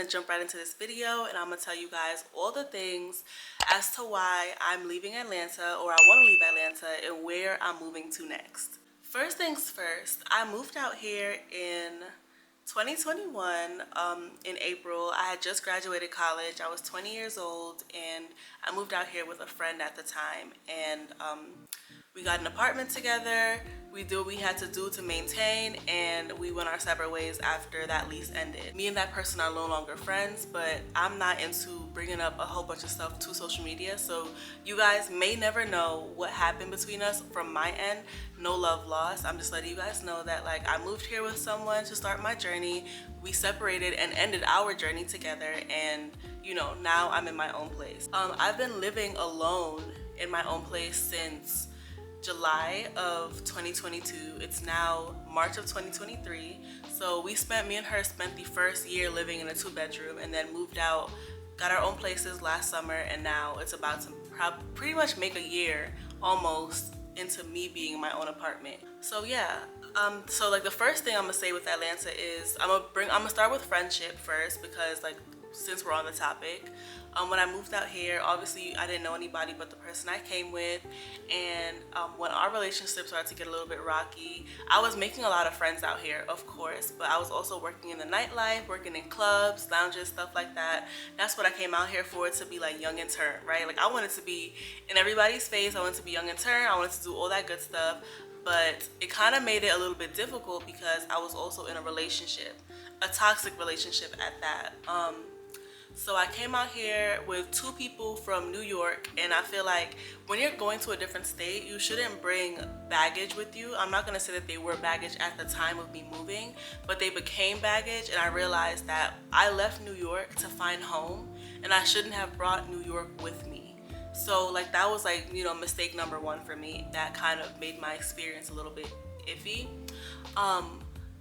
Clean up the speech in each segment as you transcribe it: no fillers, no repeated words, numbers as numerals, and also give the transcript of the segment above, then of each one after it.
gonna jump right into this video and I'm gonna tell you guys all the things as to why I'm leaving Atlanta, or I want to leave Atlanta, and where I'm moving to next. First things first, I moved out here in 2021 in April. I had just graduated college. I was 20 years old and I moved out here with a friend at the time, and we got an apartment together. We did what we had to do to maintain, and we went our separate ways after that lease ended. Me and that person are no longer friends, but I'm not into bringing up a whole bunch of stuff to social media, so you guys may never know what happened between us from my end. No love lost. I'm just letting you guys know that, like, I moved here with someone to start my journey. We separated and ended our journey together, and you know, now I'm in my own place. I've been living alone in my own place since July of 2022. It's now March of 2023. So me and her spent the first year living in a 2-bedroom and then moved out, got our own places last summer, and now it's about to pretty much make a year almost into me being in my own apartment. So yeah, so like the first thing I'm gonna say with Atlanta is I'm gonna start with friendship first, because like, since we're on the topic, when I moved out here, obviously I didn't know anybody but the person I came with, and when our relationship started to get a little bit rocky, I was making a lot of friends out here, of course, but I was also working in the nightlife, working in clubs, lounges, stuff like that. That's what I came out here for, to be like young and turn, right? Like, I wanted to be in everybody's face. I wanted to be young and turn. I wanted to do all that good stuff, but it kind of made it a little bit difficult because I was also in a relationship, a toxic relationship at that. So I came out here with 2 people from New York, and I feel like when you're going to a different state, you shouldn't bring baggage with you. I'm not gonna say that they were baggage at the time of me moving, but they became baggage, and I realized that I left New York to find home, and I shouldn't have brought New York with me. So like, that was like, you know, mistake number 1 for me. That kind of made my experience a little bit iffy.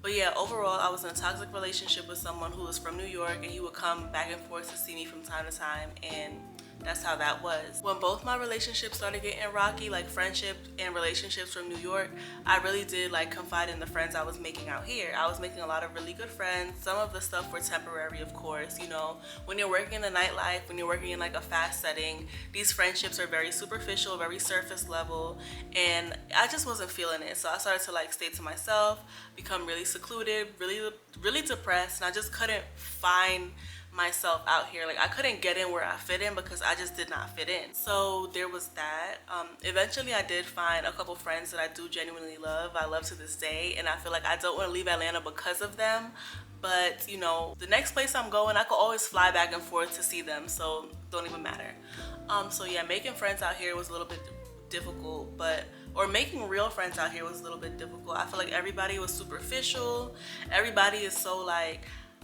But yeah, overall, I was in a toxic relationship with someone who was from New York, and he would come back and forth to see me from time to time, and that's how that was. When both my relationships started getting rocky, like friendship and relationships from New York, I really did like confide in the friends I was making out here. I was making a lot of really good friends. Some of the stuff were temporary, of course. You know, when you're working in the nightlife, when you're working in like a fast setting, these friendships are very superficial, very surface level, and I just wasn't feeling it. So I started to like stay to myself, become really secluded, really depressed, and I just couldn't find myself out here. Like, I couldn't get in where I fit in because I just did not fit in. So there was that. Eventually I did find a couple friends that I do genuinely love. I love to this day, and I feel like I don't want to leave Atlanta because of them. But you know, the next place I'm going, I could always fly back and forth to see them, so don't even matter. So yeah, making friends out here was a little bit difficult, or making real friends out here was a little bit difficult. I feel like everybody was superficial. Everybody is so like,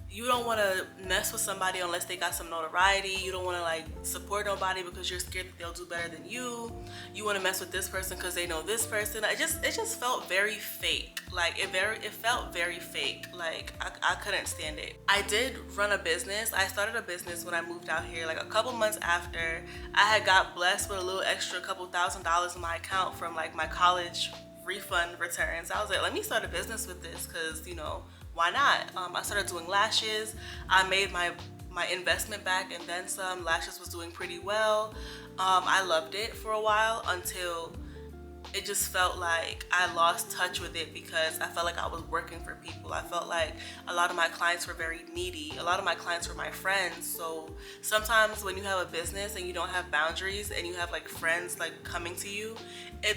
you don't want to mess with somebody unless they got some notoriety. You don't want to like support nobody because you're scared that they'll do better than you. You want to mess with this person because they know this person. It just felt very fake. Like, it felt very fake. Like, I couldn't stand it. I did run a business. I started a business when I moved out here, like a couple months after. I had got blessed with a little extra couple $1,000s in my account from like my college refund returns. I was like, let me start a business with this, because you know, why not? I started doing lashes. I made my investment back and then some. Lashes was doing pretty well. I loved it for a while until it just felt like I lost touch with it, because I felt like I was working for people. I felt like a lot of my clients were very needy. A lot of my clients were my friends. So sometimes when you have a business and you don't have boundaries and you have like friends like coming to you,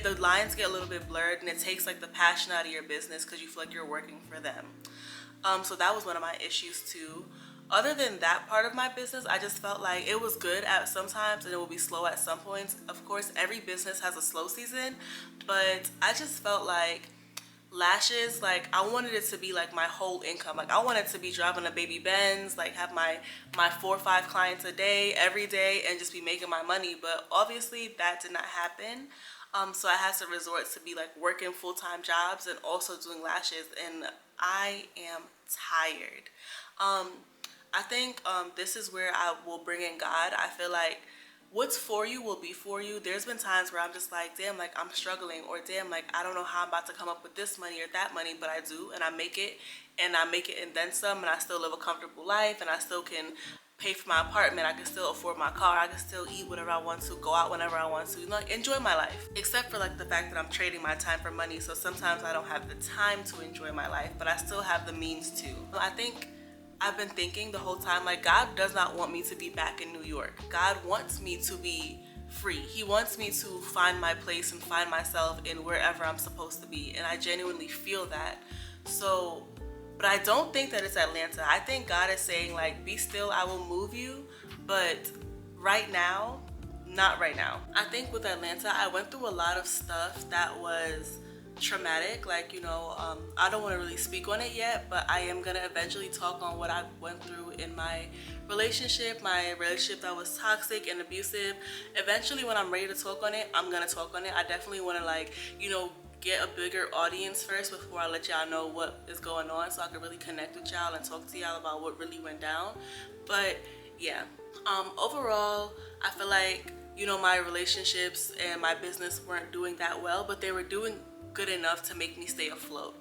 the lines get a little bit blurred, and it takes like the passion out of your business because you feel like you're working for them. So that was one of my issues too. Other than that part of my business, I just felt like it was good at some times and it will be slow at some points. Of course, every business has a slow season, but I just felt like lashes, like I wanted it to be like my whole income. Like, I wanted to be driving a baby Benz, like have my 4 or 5 clients a day every day and just be making my money. But obviously that did not happen. So I had to resort to be like working full-time jobs and also doing lashes, and I am tired. I think this is where I will bring in God. I feel like what's for you will be for you. There's been times where I'm just like, damn, like I'm struggling, or damn, like I don't know how I'm about to come up with this money or that money, but I do, and I make it, and then some, and I still live a comfortable life, and I still can pay for my apartment, I can still afford my car, I can still eat whatever I want to, go out whenever I want to, like enjoy my life. Except for like the fact that I'm trading my time for money, so sometimes I don't have the time to enjoy my life, but I still have the means to. I think I've been thinking the whole time, like, God does not want me to be back in New York. God wants me to be free. He wants me to find my place and find myself in wherever I'm supposed to be. And I genuinely feel that. So, but I don't think that it's Atlanta. I think God is saying, like, be still, I will move you. But right now, not right now. I think with Atlanta, I went through a lot of stuff that was traumatic. Like, I don't want to really speak on it yet, but I am gonna eventually talk on what I went through in my relationship that was toxic and abusive. Eventually, when I'm ready to talk on it, I'm gonna talk on it. I definitely want to, like, get a bigger audience first before I let y'all know what is going on, so I can really connect with y'all and talk to y'all about what really went down. But yeah, overall, I feel like, my relationships and my business weren't doing that well, but they were doing good enough to make me stay afloat.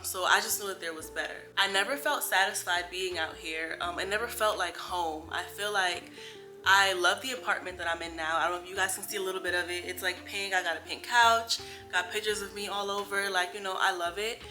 So I just knew that there was better. I never felt satisfied being out here. It never felt like home. I feel like I love the apartment that I'm in now. I don't know if you guys can see a little bit of it. It's like pink. I got a pink couch, got pictures of me all over. Like, I love it,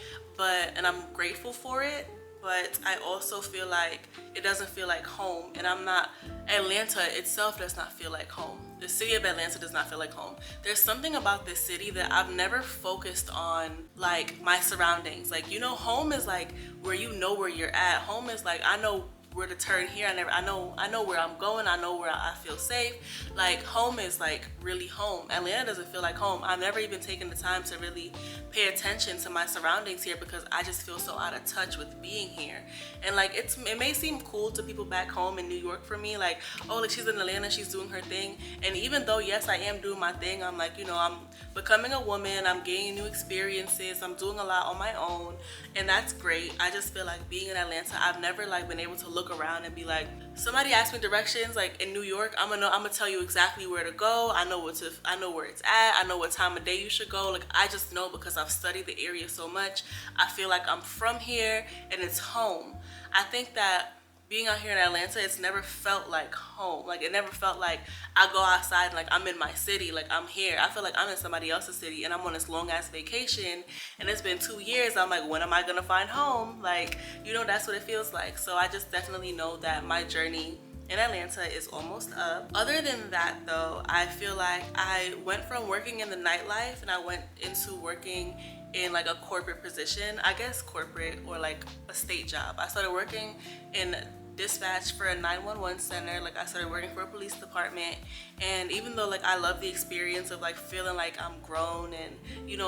and I'm grateful for it. But I also feel like it doesn't feel like home, and Atlanta itself does not feel like home. The city of Atlanta does not feel like home. There's something about this city that I've never focused on, like my surroundings. Like, home is like where where you're at. Home is like, I know where to turn here. I know where I'm going. I know where I feel safe. Like, home is like really home. Atlanta doesn't feel like home. I've never even taken the time to really pay attention to my surroundings here, because I just feel so out of touch with being here. And like, it may seem cool to people back home in New York for me, like, oh, like she's in Atlanta, she's doing her thing. And even though, yes, I am doing my thing, I'm like, I'm becoming a woman, I'm gaining new experiences, I'm doing a lot on my own, and that's great. I just feel like being in Atlanta, I've never like been able to look around and be like, somebody asked me directions. Like in New York, I'm gonna tell you exactly where to go. I know where it's at. I know what time of day you should go. Like, I just know, because I've studied the area so much. I feel like I'm from here and it's home. I think that being out here in Atlanta, it's never felt like home. Like, it never felt like I go outside and like I'm in my city, like I'm here. I feel like I'm in somebody else's city and I'm on this long ass vacation, and it's been 2 years. I'm like, when am I gonna find home? Like, that's what it feels like. So I just definitely know that my journey in Atlanta is almost up. Other than that though, I feel like I went from working in the nightlife and I went into working in like a corporate position, I guess corporate, or like a state job. I started working in dispatch for a 911 center. Like, I started working for a police department, and even though like I love the experience of like feeling like I'm grown and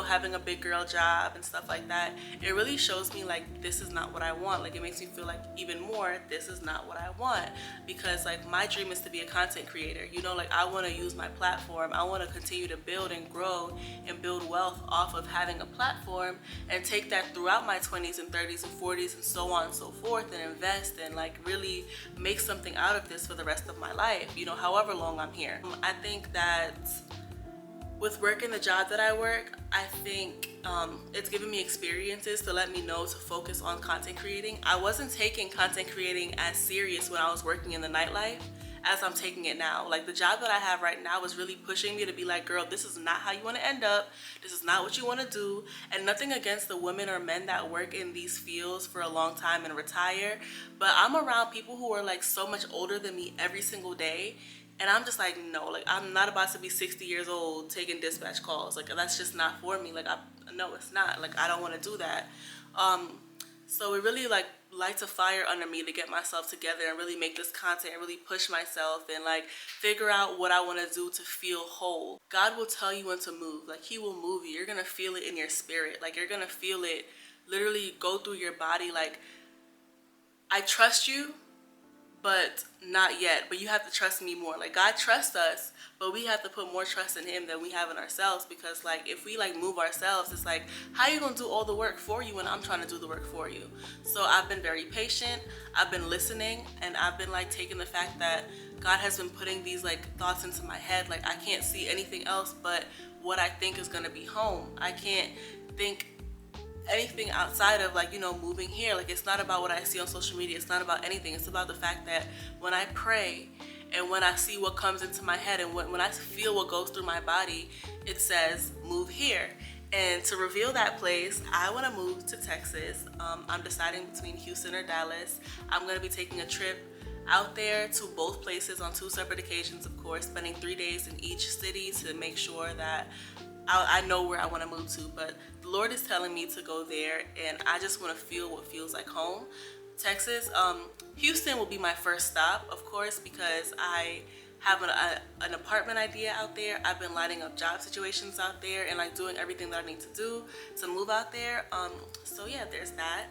having a big girl job and stuff like that, it really shows me like this is not what I want. Like, it makes me feel like even more this is not what I want, because like my dream is to be a content creator. Like, I want to use my platform. I want to continue to build and grow and build wealth off of having a platform, and take that throughout my 20s and 30s and 40s and so on and so forth, and invest and like really make something out of this for the rest of my life, however long I'm here. I think that with working the job that I work, I think it's given me experiences to let me know to focus on content creating. I wasn't taking content creating as serious when I was working in the nightlife as I'm taking it now. Like, the job that I have right now is really pushing me to be like, girl, this is not how you want to end up. This is not what you want to do. And nothing against the women or men that work in these fields for a long time and retire, but I'm around people who are like so much older than me every single day. And I'm just like, no, like, I'm not about to be 60 years old taking dispatch calls. Like, that's just not for me. Like, no, it's not. Like, I don't want to do that. So it really like lights a fire under me to get myself together and really make this content and really push myself and like figure out what I want to do to feel whole. God will tell you when to move. Like, he will move you. You're going to feel it in your spirit. Like, you're going to feel it literally go through your body. Like, I trust you, but not yet. But you have to trust me more. Like, God trusts us, but we have to put more trust in him than we have in ourselves, because like if we like move ourselves, it's like, how are you gonna do all the work for you when I'm trying to do the work for you? So I've been very patient, I've been listening, and I've been like taking the fact that God has been putting these like thoughts into my head. Like, I can't see anything else but what I think is gonna be home. I can't think anything outside of like, you know, moving here. Like, it's not about what I see on social media, it's not about anything. It's about the fact that when I pray and when I see what comes into my head and when I feel what goes through my body, it says move here. And to reveal that place, I want to move to Texas. I'm deciding between Houston or Dallas. I'm going to be taking a trip out there to both places on 2 separate occasions, of course, spending 3 days in each city to make sure that I know where I want to move to. But the Lord is telling me to go there, and I just want to feel what feels like home. Texas, Houston will be my first stop, of course, because I have an apartment idea out there. I've been lining up job situations out there and like doing everything that I need to do to move out there. So yeah, there's that.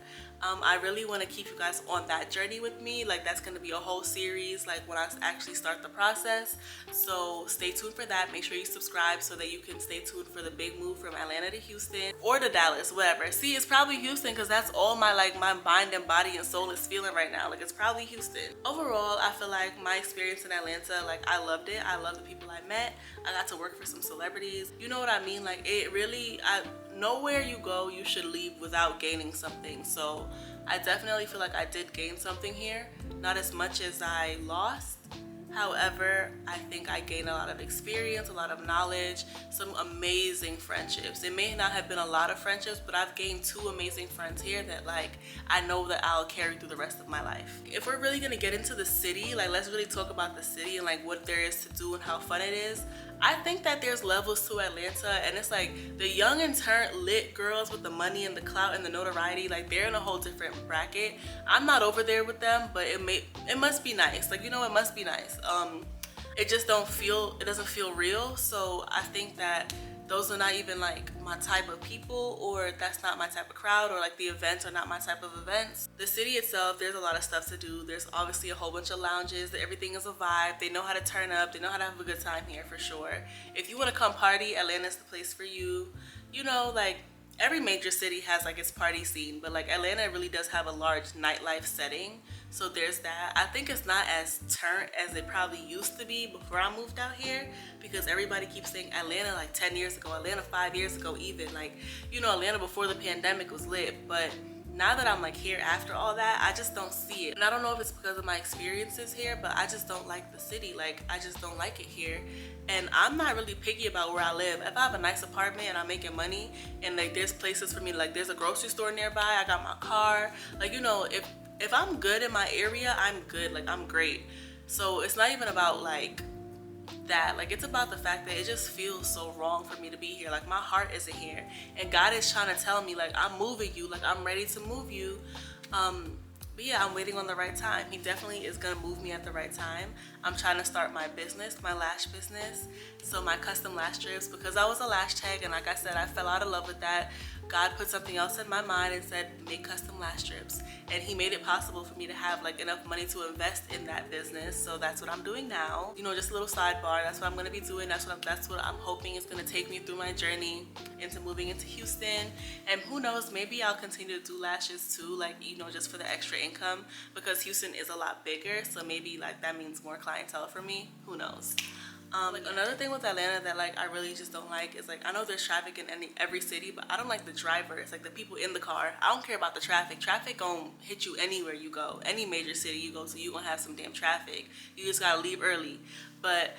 I really want to keep you guys on that journey with me. Like, that's going to be a whole series like when I actually start the process. So stay tuned for that. Make sure you subscribe so that you can stay tuned for the big move from Atlanta to Houston or to Dallas, whatever. See, it's probably Houston because that's all my like my mind and body and soul is feeling right now. Like, it's probably Houston. Overall, I feel like my experience in Atlanta, like, I loved it. I love the people I met. I got to work for some celebrities. You know what I mean? Like, it really, nowhere you go, you should leave without gaining something. So I definitely feel like I did gain something here. Not as much as I lost. However, I think I gained a lot of experience, a lot of knowledge, some amazing friendships. It may not have been a lot of friendships, but I've gained 2 amazing friends here that like I know that I'll carry through the rest of my life. If we're really gonna get into the city, like let's really talk about the city and like what there is to do and how fun it is. I think that there's levels to Atlanta, and it's like the young and turned lit girls with the money and the clout and the notoriety, like they're in a whole different bracket. I'm not over there with them, but it must be nice. Like, you know, it must be nice. It just it doesn't feel real. So I think that those are not even like my type of people, or that's not my type of crowd, or like the events are not my type of events. The city itself, there's a lot of stuff to do. There's obviously a whole bunch of lounges. Everything is a vibe. They know how to turn up. They know how to have a good time here for sure. If you want to come party, Atlanta's the place for you. You know, like every major city has like its party scene, but like Atlanta really does have a large nightlife setting. So there's that. I think it's not as turned as it probably used to be before I moved out here, because everybody keeps saying Atlanta like 10 years ago, Atlanta 5 years ago even. Like, you know, Atlanta before the pandemic was lit, but now that I'm like here after all that, I just don't see it. And I don't know if it's because of my experiences here, but I just don't like the city. Like, I just don't like it here. And I'm not really picky about where I live. If I have a nice apartment and I'm making money and like there's places for me, like there's a grocery store nearby, I got my car, like, you know, if I'm good in my area, I'm good. Like, I'm great. So it's not even about like that. Like, it's about the fact that it just feels so wrong for me to be here. Like, my heart isn't here, and God is trying to tell me like I'm moving you, like I'm ready to move you. But yeah, I'm waiting on the right time. He definitely is gonna move me at the right time. I'm trying to start my business, my lash business. So my custom lash strips, because I was a lash tag, and like I said, I fell out of love with that. God put something else in my mind and said, make custom lash strips. And he made it possible for me to have like enough money to invest in that business. So that's what I'm doing now. You know, just a little sidebar. That's what I'm gonna be doing. That's what I'm hoping is gonna take me through my journey into moving into Houston. And who knows, maybe I'll continue to do lashes too, like, you know, just for the extra income, because Houston is a lot bigger. So maybe like that means more clientele for me. Who knows? Like another thing with Atlanta that like I really just don't like is like, I know there's traffic in every city, but I don't like the drivers, like the people in the car. I don't care about the traffic. Traffic gonna hit you anywhere you go. Any major city you go to, you gonna have some damn traffic. You just gotta leave early. But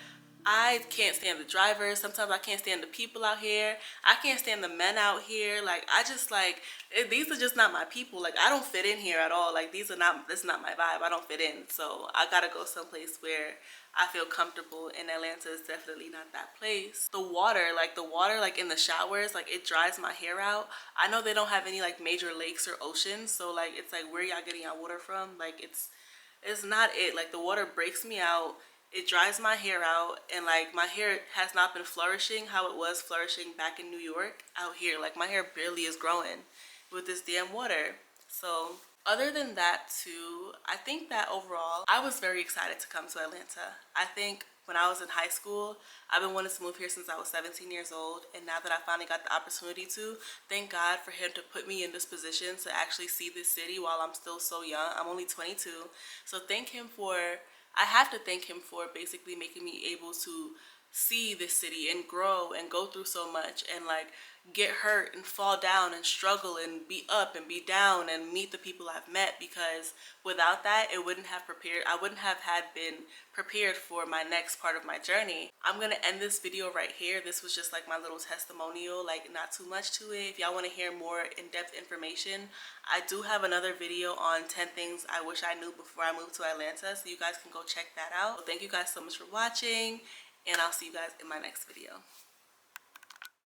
I can't stand the drivers. Sometimes I can't stand the people out here. I can't stand the men out here. Like, I just like, these are just not my people. Like, I don't fit in here at all. Like, this is not my vibe. I don't fit in. So I gotta go someplace where I feel comfortable, and Atlanta is definitely not that place. The water like in the showers, like it dries my hair out. I know they don't have any like major lakes or oceans, so like it's like, where y'all getting your water from? Like, it's not it. Like, the water breaks me out. It dries my hair out, and like my hair has not been flourishing how it was flourishing back in New York. Out here, like my hair barely is growing with this damn water. So Other than that too, I think that overall I was very excited to come to Atlanta. I think when I was in high school, I've been wanting to move here since I was 17 years old, and now that I finally got the opportunity to, thank God for him to put me in this position to actually see this city while I'm still so young. I'm only 22. So I have to thank him for basically making me able to see this city and grow and go through so much and like get hurt and fall down and struggle and be up and be down and meet the people I've met, because without that I wouldn't have had been prepared for my next part of my journey. I'm gonna end this video right here. This was just like my little testimonial, like not too much to it. If y'all want to hear more in-depth information, I do have another video on 10 things I wish I knew before I moved to Atlanta, so you guys can go check that out. Thank you guys so much for watching, and I'll see you guys in my next video.